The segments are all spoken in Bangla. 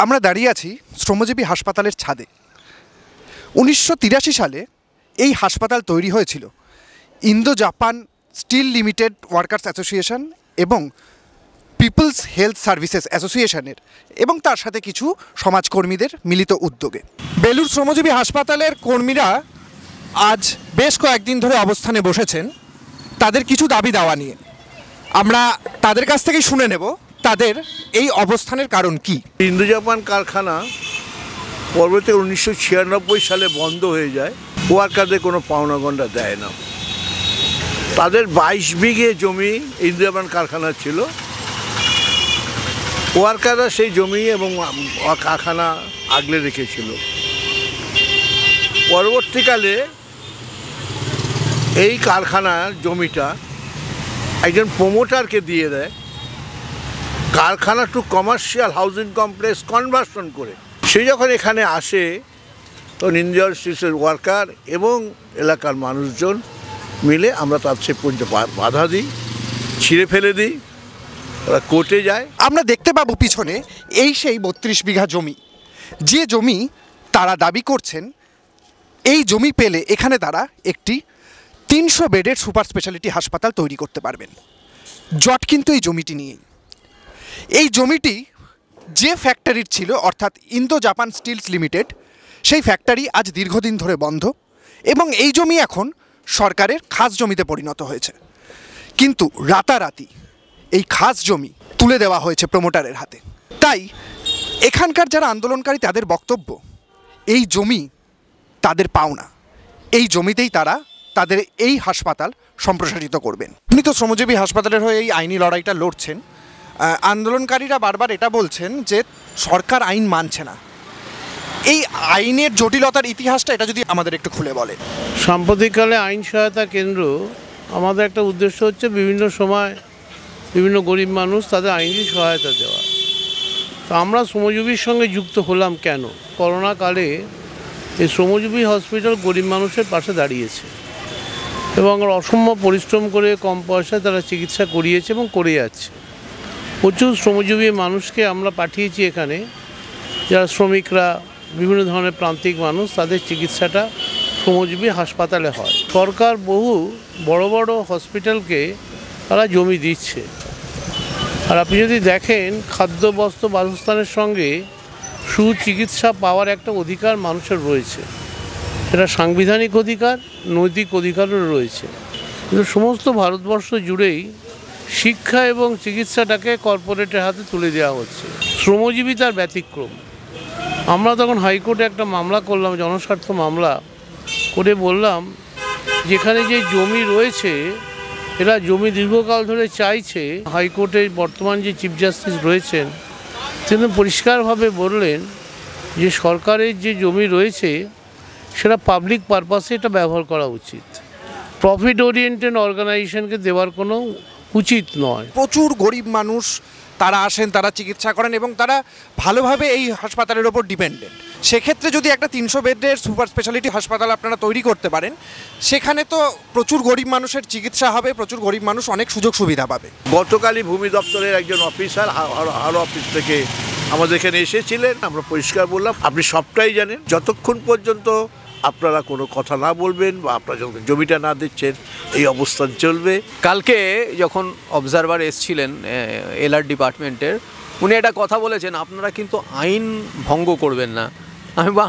আমরা দাঁড়িয়ে আছি শ্রমজীবী হাসপাতালের ছাদে। 1983 সালে এই হাসপাতাল তৈরি হয়েছিল Indo Japan steel limited workers association এবং পিপলস হেলথ সার্ভিসেস অ্যাসোসিয়েশনের এবং তার সাথে কিছু সমাজকর্মীদের মিলিত উদ্যোগে। বেলুর শ্রমজীবী হাসপাতালের কর্মীরা আজ বেশ কয়েকদিন ধরে অবস্থানে বসেছেন তাদের কিছু দাবি দাওয়া নিয়ে। আমরা তাদের কাছ থেকেই শুনে নেব তাদের এই অবস্থানের কারণ কি। ইন্দো জাপান কারখানা পরবর্তী 1996 সালে বন্ধ হয়ে যায়। ওয়ার্কারদের কোনো পাওনাগণ্ডা দেয় না। তাদের 22 বিঘে জমি ইন্দো জাপান কারখানা ছিল। ওয়ার্কাররা সেই জমি এবং কারখানা আগলে রেখেছিল। পরবর্তীকালে এই কারখানার জমিটা একজন প্রমোটারকে দিয়ে দেয় কারখানা to commercial housing complex conversion করে। সে যখন এখানে আসে তখন ইন্ডাস্ট্রিজের ওয়ার্কার এবং এলাকার মানুষজন মিলে আমরা তার সে পর্যন্ত বাধা দিই, ছিঁড়ে ফেলে দিই, ওরা কোর্টে যায়। আমরা দেখতে পাবো পিছনে এই সেই 32 বিঘা জমি, যে জমি তারা দাবি করছেন এই জমি পেলে এখানে তারা একটি 300 বেডের সুপার স্পেশালিটি হাসপাতাল তৈরি করতে পারবেন। জট কিন্তু এই জমিটি নিয়েই। এই জমিটি যে ফ্যাক্টরির ছিল অর্থাৎ ইন্দো জাপান স্টিলস লিমিটেড, সেই ফ্যাক্টরি আজ দীর্ঘদিন ধরে বন্ধ এবং এই জমি এখন সরকারের খাস জমিতে পরিণত হয়েছে। কিন্তু রাতারাতি এই খাস জমি তুলে দেওয়া হয়েছে প্রমোটারের হাতে। তাই এখানকার যারা আন্দোলনকারী তাদের বক্তব্য এই জমি তাদের পাওনা, এই জমিতেই তারা তাদের এই হাসপাতাল সম্প্রসারিত করবেন। আপনি তো শ্রমজীবী হাসপাতালের হয়ে এই আইনি লড়াইটা লড়ছেন। আন্দোলনকারীরা বারবার এটা বলছেন যে সরকার আইন মানছে না। এই আইনের জটিলতার ইতিহাসটা এটা যদি আমাদের একটু খুলে বলেন। সাম্প্রতিককালে আইন সহায়তা কেন্দ্র আমাদের একটা উদ্দেশ্য হচ্ছে বিভিন্ন সময় বিভিন্ন গরিব মানুষ তাদের আইনি সহায়তা দেওয়া। তো আমরা শ্রমজীবীর সঙ্গে যুক্ত হলাম কেন? করোনাকালে এই শ্রমজীবী হসপিটাল গরিব মানুষের পাশে দাঁড়িয়েছে এবং অসম্ভব পরিশ্রম করে কম পয়সায় তারা চিকিৎসা করিয়েছে এবং করে যাচ্ছে। প্রচুর শ্রমজীবী মানুষকে আমরা পাঠিয়েছি এখানে, যারা শ্রমিকরা, বিভিন্ন ধরনের প্রান্তিক মানুষ, তাদের চিকিৎসাটা শ্রমজীবী হাসপাতালে হয়। সরকার বহু বড় বড় হসপিটালকে তারা জমি দিচ্ছে। আর আপনি যদি দেখেন, খাদ্য, বস্ত্র, বাসস্থানের সঙ্গে সুচিকিৎসা পাওয়ার একটা অধিকার মানুষের রয়েছে। সেটা সাংবিধানিক অধিকার, নৈতিক অধিকারও রয়েছে। কিন্তু সমস্ত ভারতবর্ষ জুড়েই শিক্ষা এবং চিকিৎসাটাকে কর্পোরেটের হাতে তুলে দেওয়া হচ্ছে। শ্রমজীবী তার ব্যতিক্রম। আমরা তখন হাইকোর্টে একটা মামলা করলাম, জনস্বার্থ মামলা করে বললাম যেখানে যে জমি রয়েছে এরা জমি দীর্ঘকাল ধরে চাইছে। হাইকোর্টের বর্তমান যে চিফ জাস্টিস রয়েছেন তিনি পরিষ্কারভাবে বললেন যে সরকারের যে জমি রয়েছে সেটা পাবলিক পারপাসে এটা ব্যবহার করা উচিত। প্রফিট ওরিয়েন্টেড অর্গানাইজেশনকে দেওয়ার কোনো উচিত নয়। প্রচুর গরিব মানুষ তারা আসেন, তারা চিকিৎসা করেন এবং তারা ভালোভাবে এই হাসপাতালের ওপর ডিপেন্ডেন্ট। সেক্ষেত্রে যদি একটা 300 বেডের সুপার স্পেশালিটি হাসপাতাল আপনারা তৈরি করতে পারেন, সেখানে তো প্রচুর গরিব মানুষের চিকিৎসা হবে, প্রচুর গরিব মানুষ অনেক সুযোগ সুবিধা পাবে। গতকালই ভূমি দপ্তরের একজন অফিসার আরও অফিস থেকে আমাদের এখানে এসেছিলেন। আমরা পরিষ্কার বললাম, আপনি সবটাই জানেন, যতক্ষণ পর্যন্ত আপনারা কোনো কথা না বলবেন বা আপনারা যখন জমিটা না দিচ্ছেন এই অবস্থান চলবে। কালকে যখন অবজারভার এসছিলেন এলআর ডিপার্টমেন্টের, উনি একটা কথা বলেছেন, আপনারা কিন্তু আইন ভঙ্গ করবেন না।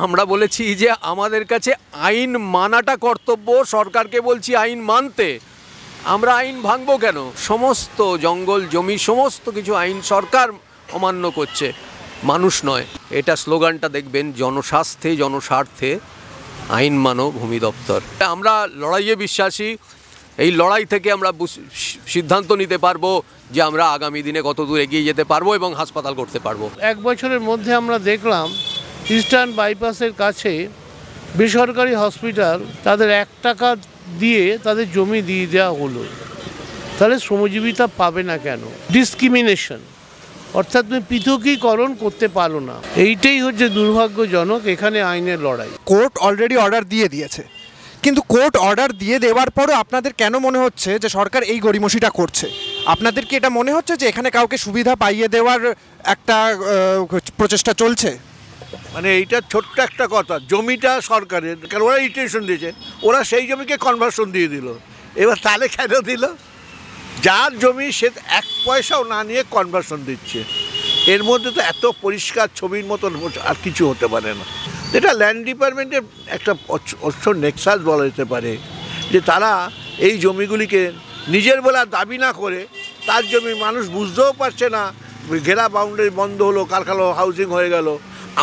আমরা বলেছি যে আমাদের কাছে আইন মানাটা কর্তব্য, সরকারকে বলছি আইন মানতে। আমরা আইন ভাঙবো কেন? সমস্ত জঙ্গল জমি সমস্ত কিছু আইন সরকার অমান্য করছে, মানুষ নয়। এটা স্লোগানটা দেখবেন, জনস্বাস্থ্যে জনস্বার্থে আইন মানো ভূমি দপ্তর। আমরা লড়াইয়ে বিশ্বাসী। এই লড়াই থেকে আমরা সিদ্ধান্ত নিতে পারবো যে আমরা আগামী দিনে কত দূর এগিয়ে যেতে পারবো এবং হাসপাতাল করতে পারবো। 1 বছরের মধ্যে আমরা দেখলাম ইস্টার্ন বাইপাসের কাছে বেসরকারি হসপিটাল তাদের 1 টাকা দিয়ে তাদের জমি দিয়ে দেওয়া হলো। তাহলে শ্রমজীবিতা পাবে না কেন? ডিসক্রিমিনেশন, অর্থাৎ তুমি পৃথকীকরণ করতে পারো না। এইটাই হচ্ছে দুর্ভাগ্যজনক এখানে আইনের লড়াই। কোর্ট অলরেডি অর্ডার দিয়ে দিয়েছে, কিন্তু কোর্ট অর্ডার দিয়ে দেওয়ার পরও আপনাদের কেন মনে হচ্ছে যে সরকার এই গড়িমসিটা করছে? আপনাদের কি এটা মনে হচ্ছে যে এখানে কাউকে সুবিধা পাইয়ে দেওয়ার একটা প্রচেষ্টা চলছে? মানে এইটা ছোট্ট একটা কথা, জমিটা সরকারের, কারণ ওরা ইটেশন দিয়েছে, ওরা সেই জমিকে কনভার্সন দিয়ে দিল। এবার তাহলে কেন দিল? যার জমি সে 1 পয়সাও না নিয়ে কনভার্সন দিচ্ছে। এর মধ্যে তো এত পরিষ্কার ছবির মতন আর কিছু হতে পারে না। এটা ল্যান্ড ডিপার্টমেন্টের একটা নেক্সাস বলা যেতে পারে, যে তারা এই জমিগুলিকে নিজের বলে দাবি না করে, তার জমি মানুষ বুঝতেও পারছে না, ঘেরা বাউন্ডারি বন্ধ হলো, কারখানা হাউজিং হয়ে গেল।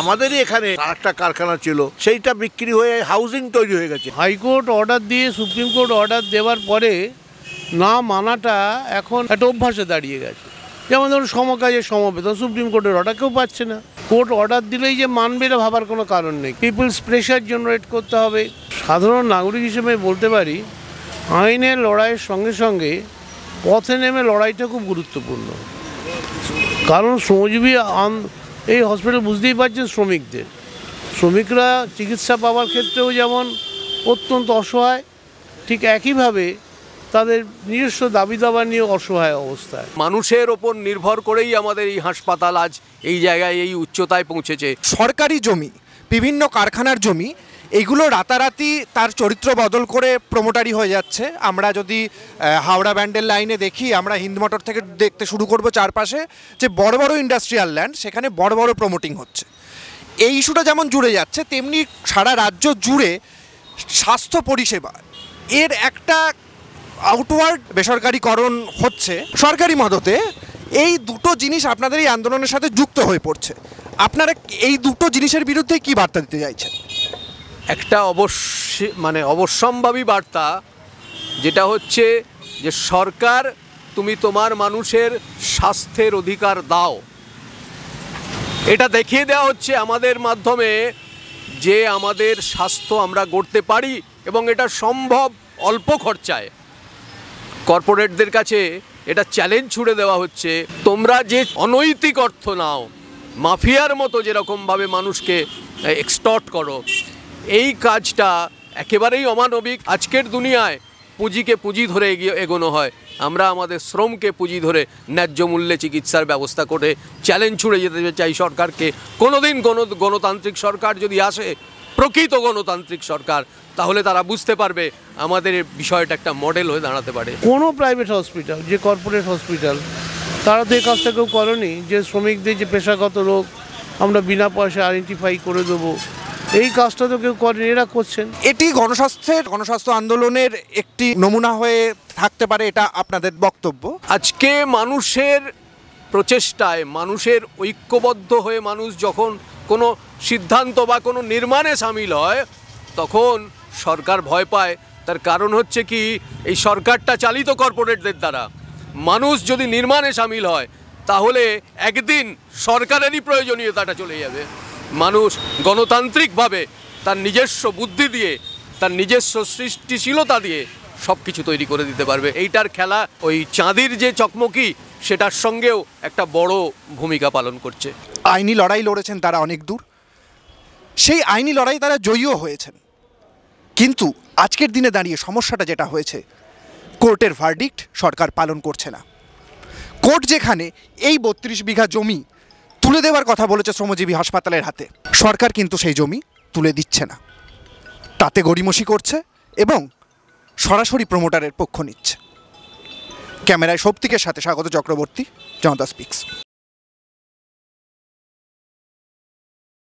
আমাদেরই এখানে আরেকটা কারখানা ছিল, সেইটা বিক্রি হয়ে হাউজিং তৈরি হয়ে গেছে। হাইকোর্ট অর্ডার দিয়ে সুপ্রিম কোর্ট অর্ডার দেওয়ার পরে না মানাটা এখন একটা অভ্যাসে দাঁড়িয়ে গেছে। যেমন ধরুন সমকাজের সমবেতন, সুপ্রিম কোর্টের অর্ডার কেউ পাচ্ছে না। কোর্ট অর্ডার দিলেই যে মানবে এটা ভাবার কোনো কারণ নেই। পিপলস প্রেশার জেনারেট করতে হবে। সাধারণ নাগরিক হিসেবে বলতে পারি, আইনের লড়াইয়ের সঙ্গে সঙ্গে পথে নেমে লড়াইটা খুব গুরুত্বপূর্ণ। কারণ শ্রমজীবী এই হসপিটাল বুঝতেই পারছেন শ্রমিকরা চিকিৎসা পাওয়ার ক্ষেত্রেও যেমন অত্যন্ত অসহায়, ঠিক একইভাবে তাদের নিজস্ব দাবি দাবা নিয়ে অসহায় অবস্থায়। মানুষের ওপর নির্ভর করেই আমাদের এই হাসপাতাল আজ এই জায়গায় এই উচ্চতায় পৌঁছেছে। সরকারি জমি, বিভিন্ন কারখানার জমি, এইগুলো রাতারাতি তার চরিত্র বদল করে প্রমোটারি হয়ে যাচ্ছে। আমরা যদি হাওড়া ব্যান্ডেল লাইনে দেখি, আমরা হিন্দমোটর থেকে দেখতে শুরু করব চারপাশে যে বড় বড় ইন্ডাস্ট্রিয়াল ল্যান্ড, সেখানে বড় বড় প্রমোটিং হচ্ছে। এই ইস্যুটা যেমন জুড়ে যাচ্ছে, তেমনি সারা রাজ্য জুড়ে স্বাস্থ্য পরিষেবা এর একটা আউটওয়ার্ড বেসরকারিকরণ হচ্ছে সরকারি মদতে। এই দুটো জিনিস আপনাদের এই আন্দোলনের সাথে যুক্ত হয়ে পড়ছে। আপনারা এই দুটো জিনিসের বিরুদ্ধে কি বার্তা দিতে চাইছেন? একটা অবশ্যম্ভাবী বার্তা, যেটা হচ্ছে যে সরকার, তুমি তোমার মানুষের স্বাস্থ্যের অধিকার দাও। এটা দেখিয়ে দেওয়া হচ্ছে আমাদের মাধ্যমে যে আমাদের স্বাস্থ্য আমরা গড়তে পারি এবং এটা সম্ভব অল্প খরচায়। কর্পোরেটদের কাছে এটা চ্যালেঞ্জ ছুড়ে দেওয়া হচ্ছে, তোমরা যে অনৈতিক অর্থ নাও, মাফিয়ার মতো যেরকমভাবে মানুষকে এক্সটর্ট করো, এই কাজটা একেবারেই অমানবিক। আজকের দুনিয়ায় পুঁজিকে পুঁজি ধরে এগোনো হয়। আমরা আমাদের শ্রমকে পুঁজি ধরে ন্যায্য মূল্যে চিকিৎসার ব্যবস্থা করে চ্যালেঞ্জ ছুড়ে যেতে চাই সরকারকে। কোনোদিন গণতান্ত্রিক সরকার যদি আসে, প্রকৃত গণতান্ত্রিক সরকার, তাহলে তারা বুঝতে পারবে আমাদের বিষয়টা একটা মডেল হয়ে দাঁড়াতে পারে। কোনো প্রাইভেট হসপিটাল, যে কর্পোরেট হসপিটাল, তারা তো এই কাজটা কেউ করেনি যে শ্রমিকদের যে পেশাগত রোগ আমরা বিনা পয়সায় আইডেন্টিফাই করে দেবো, এই কাজটা তো কেউ করেনি, এরা করছেন। এটি গণস্বাস্থ্য আন্দোলনের একটি নমুনা হয়ে থাকতে পারে, এটা আপনাদের বক্তব্য। আজকে মানুষের প্রচেষ্টায়, মানুষের ঐক্যবদ্ধ হয়ে মানুষ যখন কোনো সিদ্ধান্ত বা কোনো নির্মাণে সামিল হয়, তখন সরকার ভয় পায়। তার কারণ হচ্ছে কি, এই সরকারটা চালিত কর্পোরেটদের দ্বারা। মানুষ যদি নির্মাণে সামিল হয়, তাহলে একদিন সরকারেরই প্রয়োজনীয়তাটা চলে যাবে। মানুষ গণতান্ত্রিকভাবে তার নিজস্ব বুদ্ধি দিয়ে, তার নিজস্ব সৃষ্টিশীলতা দিয়ে সব কিছু তৈরি করে দিতে পারবে। এইটার খেলা ওই চাঁদির যে চকমকি, সেটার সঙ্গেও একটা বড় ভূমিকা পালন করছে। আইনি লড়াই লড়েছেন তারা অনেক দূর, সেই আইনি লড়াই তারা জয়ীও হয়েছেন। কিন্তু আজকের দিনে দাঁড়িয়ে সমস্যাটা যেটা হয়েছে, কোর্টের ভার্ডিক্ট সরকার পালন করছে না। কোর্ট যেখানে এই 32 বিঘা জমি তুলে দেওয়ার কথা বলেছে শ্রমজীবী হাসপাতালের হাতে, সরকার কিন্তু সেই জমি তুলে দিচ্ছে না। তাতে গড়িমসি করছে এবং সরাসরি প্রমোটারের পক্ষ নিচ্ছে। ক্যামেরায় সৌপ্তিকের সাথে স্বাগত চক্রবর্তী, জনতা স্পিক্স।